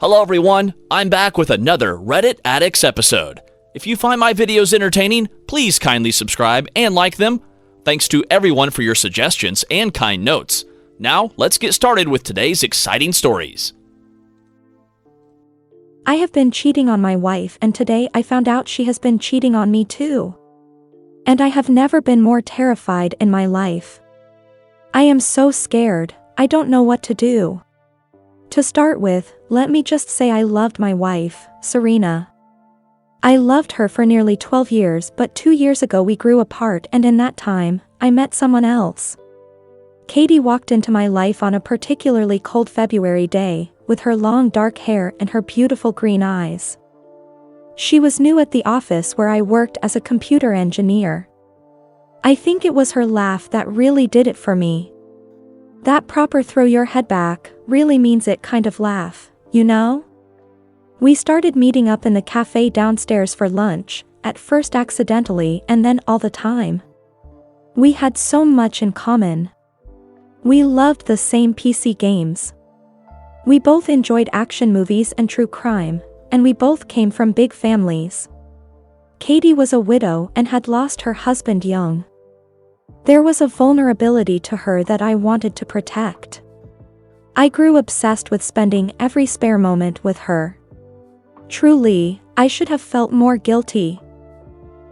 Hello everyone, I'm back with another Reddit Addicts episode. If you find my videos entertaining, please kindly subscribe and like them. Thanks to everyone for your suggestions and kind notes. Now, let's get started with today's exciting stories. I have been cheating on my wife, and today I found out she has been cheating on me too. And I have never been more terrified in my life. I am so scared, I don't know what to do. To start with, let me just say I loved my wife, SERENA. I loved her for nearly 12 years, but 2 years ago we grew apart, and in that time, I met someone else. Katie walked into my life on a particularly cold February day, with her long dark hair and her beautiful green eyes. She was new at the office where I worked as a computer engineer. I think it was her laugh that really did it for me. That proper throw your head back, really means it kind of laugh, you know? We started meeting up in the cafe downstairs for lunch, at first accidentally and then all the time. We had so much in common. We loved the same PC games. We both enjoyed action movies and true crime, and we both came from big families. Katie was a widow and had lost her husband young. There was a vulnerability to her that I wanted to protect. I grew obsessed with spending every spare moment with her. Truly, I should have felt more guilty.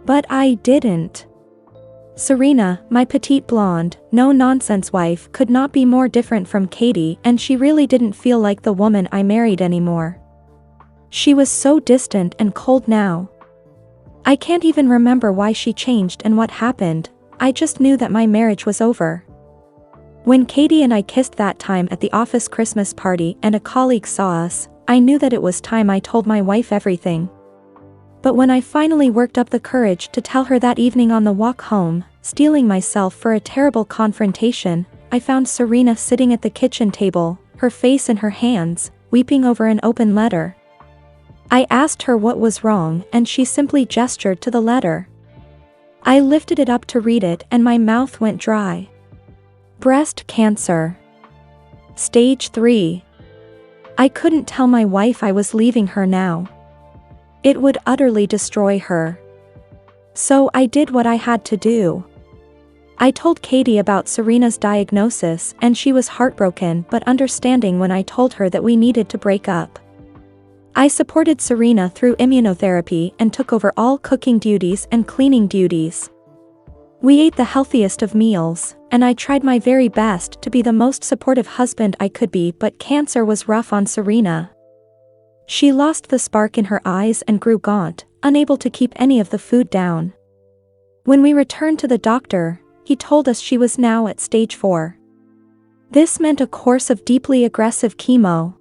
But I didn't. SERENA, my petite blonde, no-nonsense wife, could not be more different from Katie, and she really didn't feel like the woman I married anymore. She was so distant and cold now. I can't even remember why she changed and what happened, I just knew that my marriage was over. When Katie and I kissed that time at the office Christmas party and a colleague saw us, I knew that it was time I told my wife everything. But when I finally worked up the courage to tell her that evening on the walk home, steeling myself for a terrible confrontation, I found SERENA sitting at the kitchen table, her face in her hands, weeping over an open letter. I asked her what was wrong, and she simply gestured to the letter. I lifted it up to read it and my mouth went dry. Breast cancer. Stage 3. I couldn't tell my wife I was leaving her now. It would utterly destroy her. So I did what I had to do. I told Katie about SERENA's diagnosis, and she was heartbroken but understanding when I told her that we needed to break up. I supported SERENA through immunotherapy and took over all cooking duties and cleaning duties. We ate the healthiest of meals, and I tried my very best to be the most supportive husband I could be, but cancer was rough on SERENA. She lost the spark in her eyes and grew gaunt, unable to keep any of the food down. When we returned to the doctor, he told us she was now at stage 4. This meant a course of deeply aggressive chemo.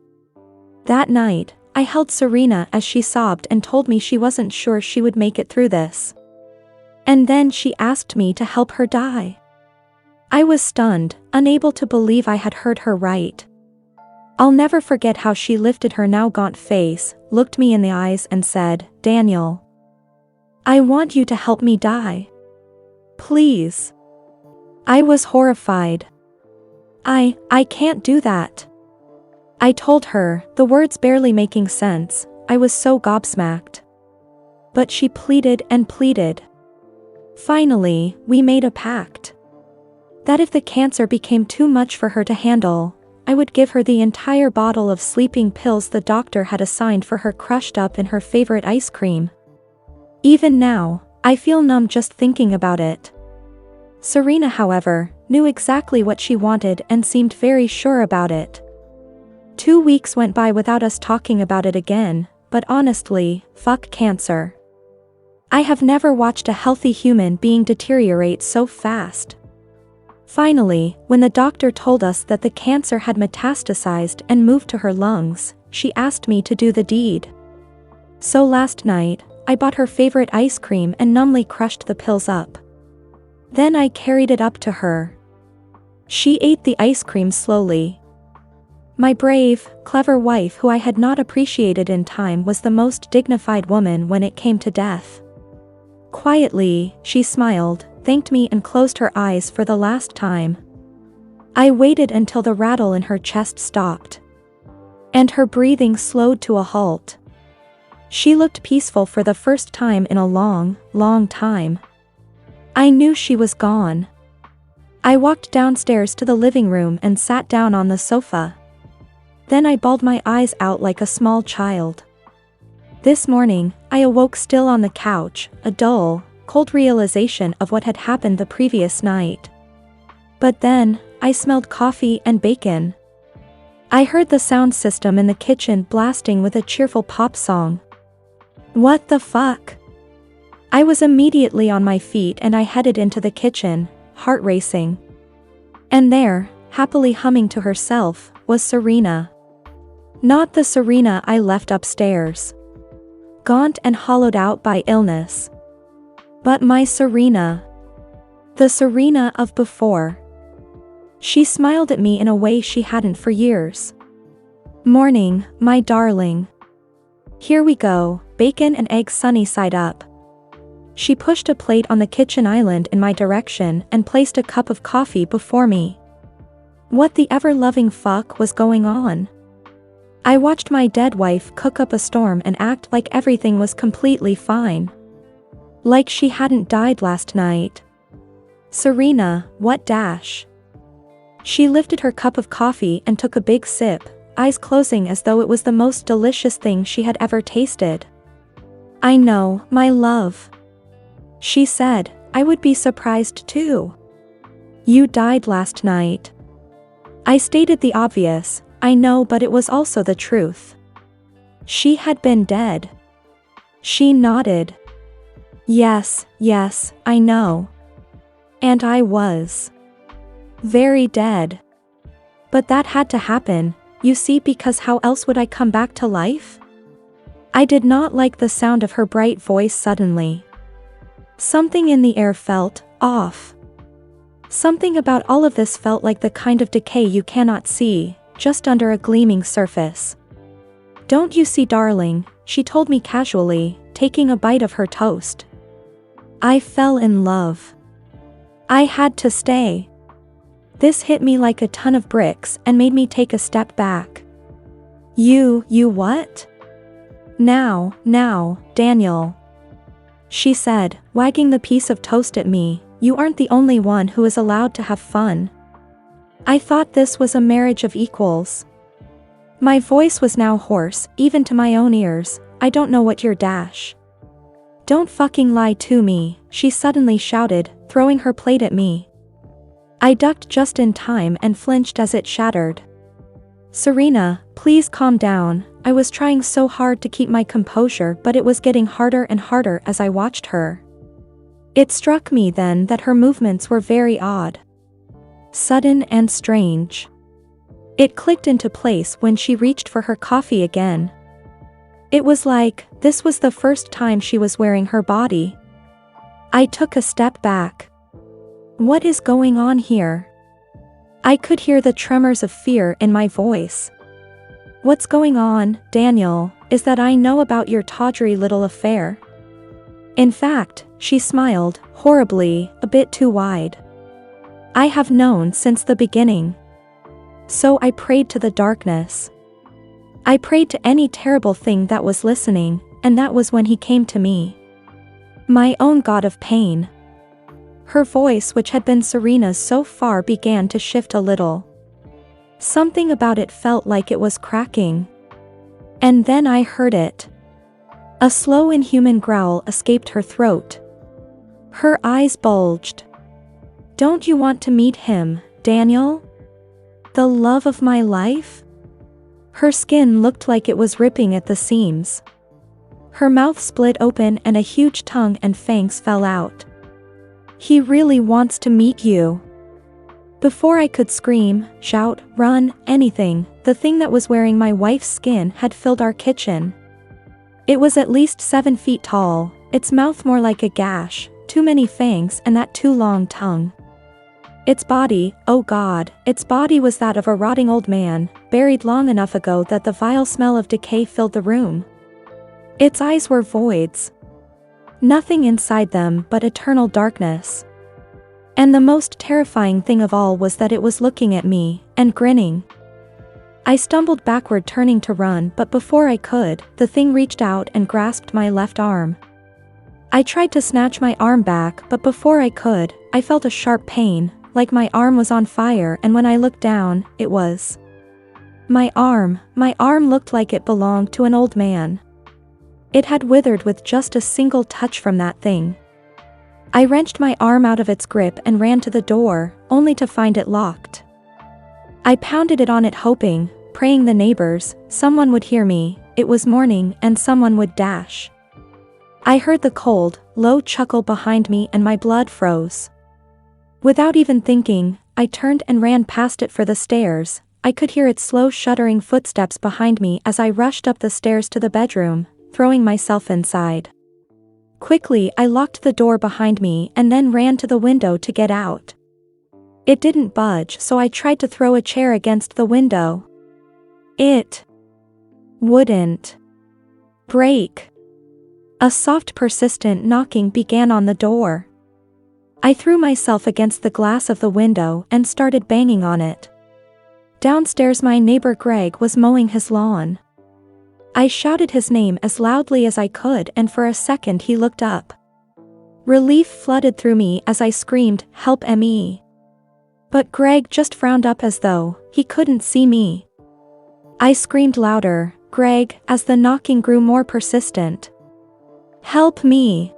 That night, I held SERENA as she sobbed and told me she wasn't sure she would make it through this. And then she asked me to help her die. I was stunned, unable to believe I had heard her right. I'll never forget how she lifted her now gaunt face, looked me in the eyes and said, "Daniel, I want you to help me die. Please." I was horrified. I can't do that. I told her, the words barely making sense, I was so gobsmacked. But she pleaded and pleaded. Finally, we made a pact. That if the cancer became too much for her to handle, I would give her the entire bottle of sleeping pills the doctor had assigned for her crushed up in her favorite ice cream. Even now, I feel numb just thinking about it. SERENA, however, knew exactly what she wanted and seemed very sure about it. 2 weeks went by without us talking about it again, but honestly, fuck cancer. I have never watched a healthy human being deteriorate so fast. Finally, when the doctor told us that the cancer had metastasized and moved to her lungs, she asked me to do the deed. So last night, I bought her favorite ice cream and numbly crushed the pills up. Then I carried it up to her. She ate the ice cream slowly. My brave, clever wife, who I had not appreciated in time, was the most dignified woman when it came to death. Quietly, she smiled, thanked me and closed her eyes for the last time. I waited until the rattle in her chest stopped. and her breathing slowed to a halt. She looked peaceful for the first time in a long, long time. I knew she was gone. I walked downstairs to the living room and sat down on the sofa. Then I bawled my eyes out like a small child. This morning, I awoke still on the couch, a dull, cold realization of what had happened the previous night. But then, I smelled coffee and bacon. I heard the sound system in the kitchen blasting with a cheerful pop song. What the fuck? I was immediately on my feet and I headed into the kitchen, heart racing. And there, happily humming to herself, was Serena. Not the Serena I left upstairs. Gaunt and hollowed out by illness. But my Serena. The Serena of before. She smiled at me in a way she hadn't for years. Morning, my darling. Here we go, bacon and eggs sunny side up. She pushed a plate on the kitchen island in my direction and placed a cup of coffee before me. What the ever-loving fuck was going on? I watched my dead wife cook up a storm and act like everything was completely fine. Like she hadn't died last night. Serena, what dash? She lifted her cup of coffee and took a big sip, eyes closing as though it was the most delicious thing she had ever tasted. I know, my love. She said, I would be surprised too. You died last night. I stated the obvious, I know, but it was also the truth. She had been dead. She nodded. Yes, yes, I know. And I was. Very dead. But that had to happen, you see, because how else would I come back to life? I did not like the sound of her bright voice suddenly. Something in the air felt off. Something about all of this felt like the kind of decay you cannot see, just under a gleaming surface. Don't you see, darling, she told me casually, taking a bite of her toast. I fell in love. I had to stay. This hit me like a ton of bricks and made me take a step back. You what? Now, Daniel. She said, wagging the piece of toast at me, you aren't the only one who is allowed to have fun. I thought this was a marriage of equals. My voice was now hoarse, even to my own ears. I don't know what your dash. Don't fucking lie to me, she suddenly shouted, throwing her plate at me. I ducked just in time and flinched as it shattered. Serena, please calm down. I was trying so hard to keep my composure, but it was getting harder and harder as I watched her. It struck me then that her movements were very odd. Sudden and strange. It clicked into place when she reached for her coffee again. It was like, this was the first time she was wearing her body. I took a step back. What is going on here? I could hear the tremors of fear in my voice. What's going on, Daniel, is that I know about your tawdry little affair. In fact, she smiled, horribly, a bit too wide. I have known since the beginning. So I prayed to the darkness. I prayed to any terrible thing that was listening, and that was when he came to me. My own god of pain. Her voice, which had been Serena's so far, began to shift a little. Something about it felt like it was cracking. And then I heard it. A slow, inhuman growl escaped her throat. Her eyes bulged. Don't you want to meet him, Daniel? The love of my life? Her skin looked like it was ripping at the seams. Her mouth split open and a huge tongue and fangs fell out. He really wants to meet you. Before I could scream, shout, run, anything, the thing that was wearing my wife's skin had filled our kitchen. It was at least 7 feet tall, its mouth more like a gash, too many fangs and that too long tongue. Its body, oh God, its body was that of a rotting old man, buried long enough ago that the vile smell of decay filled the room. Its eyes were voids. Nothing inside them but eternal darkness. And the most terrifying thing of all was that it was looking at me, and grinning. I stumbled backward, turning to run, but before I could, the thing reached out and grasped my left arm. I tried to snatch my arm back, but before I could, I felt a sharp pain, like my arm was on fire, and when I looked down, it was my arm. My arm looked like it belonged to an old man. It had withered with just a single touch from that thing. I wrenched my arm out of its grip and ran to the door, only to find it locked. I pounded it on it, hoping, praying the neighbors, someone would hear me. It was morning and someone would dash. I heard the cold, low chuckle behind me and my blood froze. Without even thinking, I turned and ran past it for the stairs. I could hear its slow shuddering footsteps behind me as I rushed up the stairs to the bedroom, throwing myself inside. Quickly, I locked the door behind me and then ran to the window to get out. It didn't budge, so I tried to throw a chair against the window. It wouldn't break. A soft, persistent knocking began on the door. I threw myself against the glass of the window and started banging on it. Downstairs, my neighbor Greg was mowing his lawn. I shouted his name as loudly as I could, and for a second he looked up. Relief flooded through me as I screamed, "Help me!" But Greg just frowned up as though he couldn't see me. I screamed louder, "Greg," as the knocking grew more persistent. "Help me!"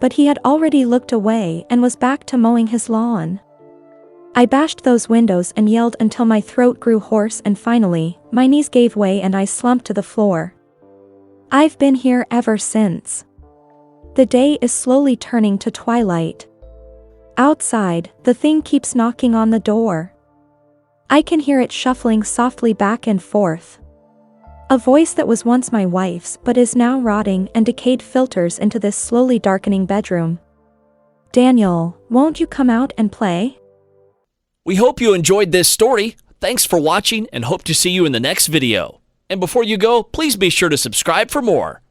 But he had already looked away and was back to mowing his lawn. I bashed those windows and yelled until my throat grew hoarse, and finally, my knees gave way and I slumped to the floor. I've been here ever since. The day is slowly turning to twilight. Outside, the thing keeps knocking on the door. I can hear it shuffling softly back and forth. A voice that was once my wife's but is now rotting and decayed filters into this slowly darkening bedroom. "Daniel, won't you come out and play?" We hope you enjoyed this story. Thanks for watching and hope to see you in the next video. And before you go, please be sure to subscribe for more.